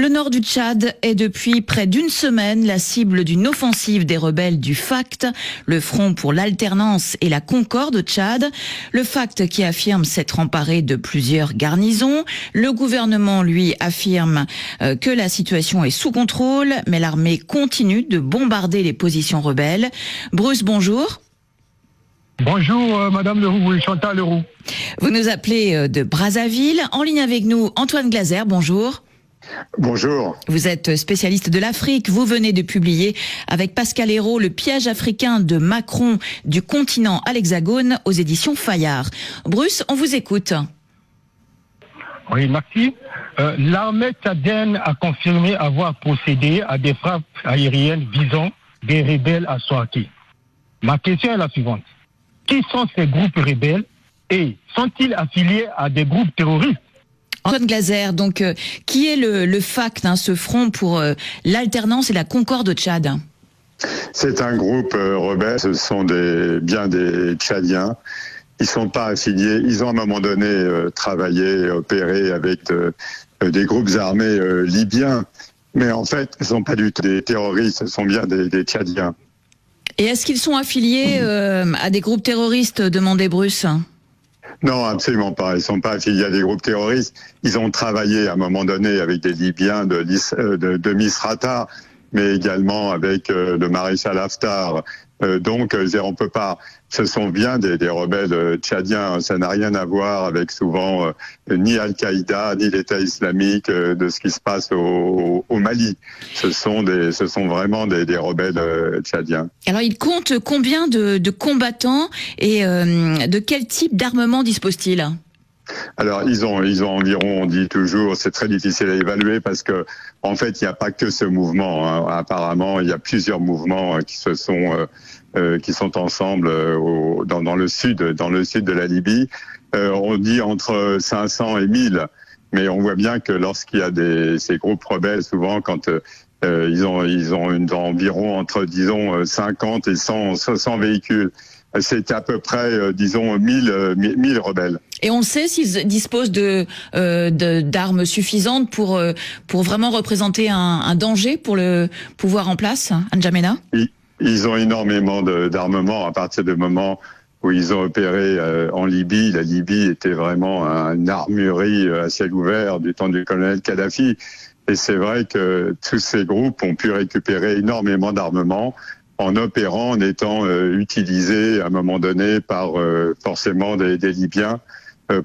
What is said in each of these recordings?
Le nord du Tchad est depuis près d'une semaine la cible d'une offensive des rebelles du FACT, le Front pour l'alternance et la concorde au Tchad. Le FACT qui affirme s'être emparé de plusieurs garnisons. Le gouvernement, lui, affirme que la situation est sous contrôle, mais l'armée continue de bombarder les positions rebelles. Bruce, bonjour. Bonjour, Madame Leroux, Chantal Leroux. Vous nous appelez de Brazzaville. En ligne avec nous, Antoine Glaser, bonjour. Bonjour. Vous êtes spécialiste de l'Afrique. Vous venez de publier avec Pascal Hérault Le piège africain de Macron du continent à l'Hexagone aux éditions Fayard. Bruce, on vous écoute. Oui, merci. L'armée tchadienne a confirmé avoir procédé à des frappes aériennes visant des rebelles à Souaké. Ma question est la suivante. Qui sont ces groupes rebelles et sont-ils affiliés à des groupes terroristes? Antoine Glaser, donc, qui est le FACT, ce front pour l'alternance et la concorde au Tchad? C'est un groupe rebelle, ce sont bien des Tchadiens. Ils ne sont pas affiliés, ils ont à un moment donné travaillé, opéré avec des groupes armés libyens, mais en fait, ce ne sont pas du tout des terroristes, ce sont bien des Tchadiens. Et est-ce qu'ils sont affiliés à des groupes terroristes, demandait Bruce? Non, absolument pas. Ils ne sont pas affiliés à des groupes terroristes. Ils ont travaillé à un moment donné avec des Libyens de Misrata, mais également avec le maréchal Haftar. Donc, on peut pas. Ce sont bien des rebelles tchadiens. Ça n'a rien à voir avec souvent ni Al-Qaïda ni l'État islamique de ce qui se passe au Mali. Ce sont vraiment des rebelles tchadiens. Alors, ils comptent combien de combattants et de quel type d'armement disposent-ils? Alors, ils ont environ, on dit toujours, c'est très difficile à évaluer parce que, en fait, il n'y a pas que ce mouvement. Apparemment, il y a plusieurs mouvements qui sont ensemble dans le sud de la Libye. On dit entre 500 et 1000, mais on voit bien que lorsqu'il y a ces groupes rebelles, souvent quand ils ont environ entre, disons, 50 et 100 véhicules. C'est à peu près, disons, 1000 rebelles. Et on sait s'ils disposent d'armes suffisantes pour vraiment représenter un danger pour le pouvoir en place, N'Djamena? Ils ont énormément d'armement à partir du moment où ils ont opéré en Libye. La Libye était vraiment une armurerie à ciel ouvert du temps du colonel Kadhafi. Et c'est vrai que tous ces groupes ont pu récupérer énormément d'armement en opérant, en étant utilisés à un moment donné par forcément des Libyens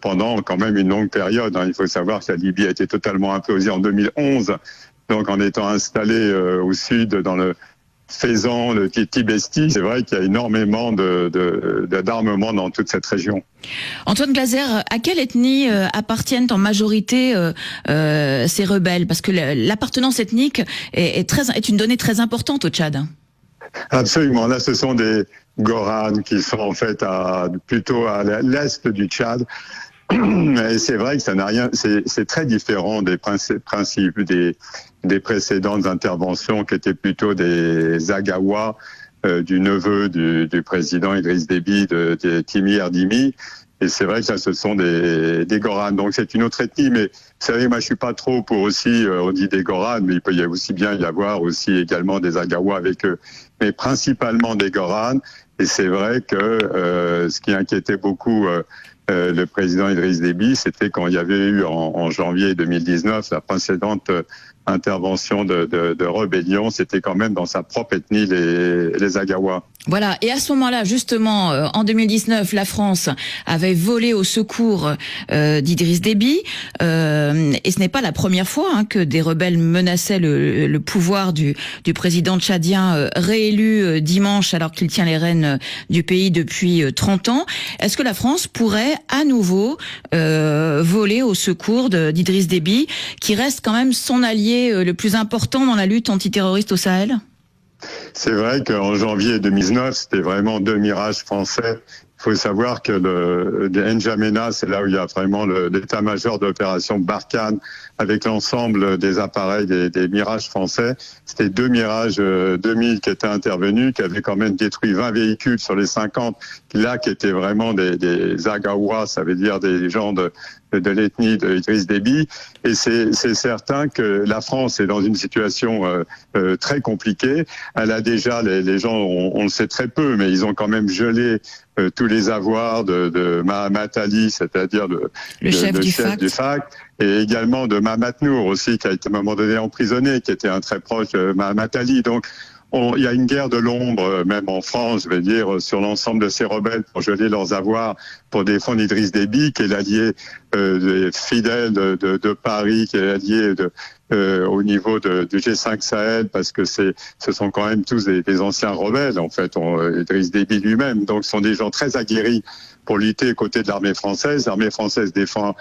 pendant quand même une longue période. Il faut savoir que la Libye a été totalement implosée en 2011, donc en étant installée au sud dans le Fezzan, le Tibesti, c'est vrai qu'il y a énormément d'armement dans toute cette région. Antoine Glaser, à quelle ethnie appartiennent en majorité ces rebelles? Parce que l'appartenance ethnique est une donnée très importante au Tchad. Absolument. Là, ce sont des Goranes qui sont en fait plutôt à l'est du Tchad. Et c'est vrai que ça n'a rien. C'est très différent des principes des précédentes interventions qui étaient plutôt des Agawa, du neveu du président Idriss Déby, de Timi Erdimi. Et c'est vrai que ça, ce sont des Goranes. Donc c'est une autre ethnie, mais vous savez, moi je suis pas trop pour aussi, on dit des Goranes, mais il peut y aussi bien y avoir aussi également des Agawa avec eux. Mais principalement des Goranes. Et c'est vrai que ce qui inquiétait beaucoup le président Idriss Déby, c'était quand il y avait eu en janvier 2019 la précédente intervention de rébellion, c'était quand même dans sa propre ethnie, les Agawa. Voilà, et à ce moment-là, justement, en 2019, la France avait volé au secours d'Idriss Déby, et ce n'est pas la première fois que des rebelles menaçaient le pouvoir du président tchadien réélu dimanche alors qu'il tient les rênes du pays depuis 30 ans. Est-ce que la France pourrait à nouveau voler au secours d'Idriss Déby, qui reste quand même son allié le plus important dans la lutte antiterroriste au Sahel? C'est vrai qu'en janvier 2019, c'était vraiment deux mirages français. Il faut savoir que le N'Djamena, c'est là où il y a vraiment l'état-major de l'opération Barkhane avec l'ensemble des appareils des mirages français. C'était deux mirages 2000 qui étaient intervenus, qui avaient quand même détruit 20 véhicules sur les 50, là qui étaient vraiment des Agawa, ça veut dire des gens de l'ethnie de Idriss Déby. Et c'est certain que la France est dans une situation très compliquée. Elle a déjà, les gens, on le sait très peu, mais ils ont quand même gelé tous les avoirs de Mahamat Ali, c'est-à-dire le chef du FAC, et également de Mahamat Nour aussi, qui a été à un moment donné emprisonné, qui était un très proche de Mahamat Ali. Donc, il y a une guerre de l'ombre, même en France, je vais dire, sur l'ensemble de ces rebelles pour geler leurs avoirs, pour défendre Idriss Déby, qui est l'allié fidèle de Paris, qui est l'allié au niveau du G5 Sahel, parce que ce sont quand même tous des anciens rebelles, en fait, Idriss Déby lui-même. Donc, ce sont des gens très aguerris pour lutter aux côtés de l'armée française. L'armée française défend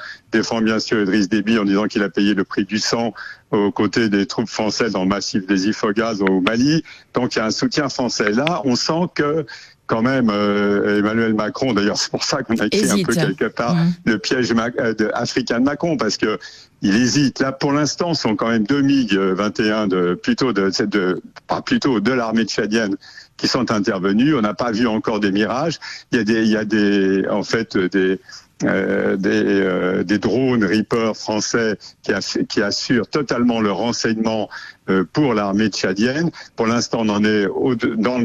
bien sûr Idriss Déby en disant qu'il a payé le prix du sang aux côtés des troupes françaises dans le massif des Ifogaz au Mali. Donc il y a un soutien français. Là, on sent que quand même Emmanuel Macron, d'ailleurs c'est pour ça qu'on a écrit un peu quelque part le piège africain de Macron, parce que il hésite. Là, pour l'instant, ce sont quand même 2 MiG-21 de l'armée tchadienne qui sont intervenus. On n'a pas vu encore des mirages. Il y a des drones Reaper français qui assurent totalement le renseignement pour l'armée tchadienne. Pour l'instant, on en est dans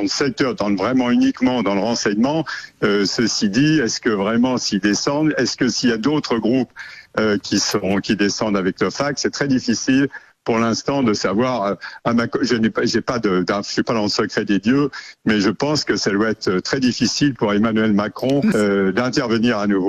le secteur, vraiment uniquement dans le renseignement. Ceci dit, est-ce que vraiment s'ils descendent, est-ce que s'il y a d'autres groupes qui descendent avec le FAC, c'est très difficile pour l'instant de savoir. Je suis pas dans le secret des dieux, mais je pense que ça doit être très difficile pour Emmanuel Macron d'intervenir à nouveau.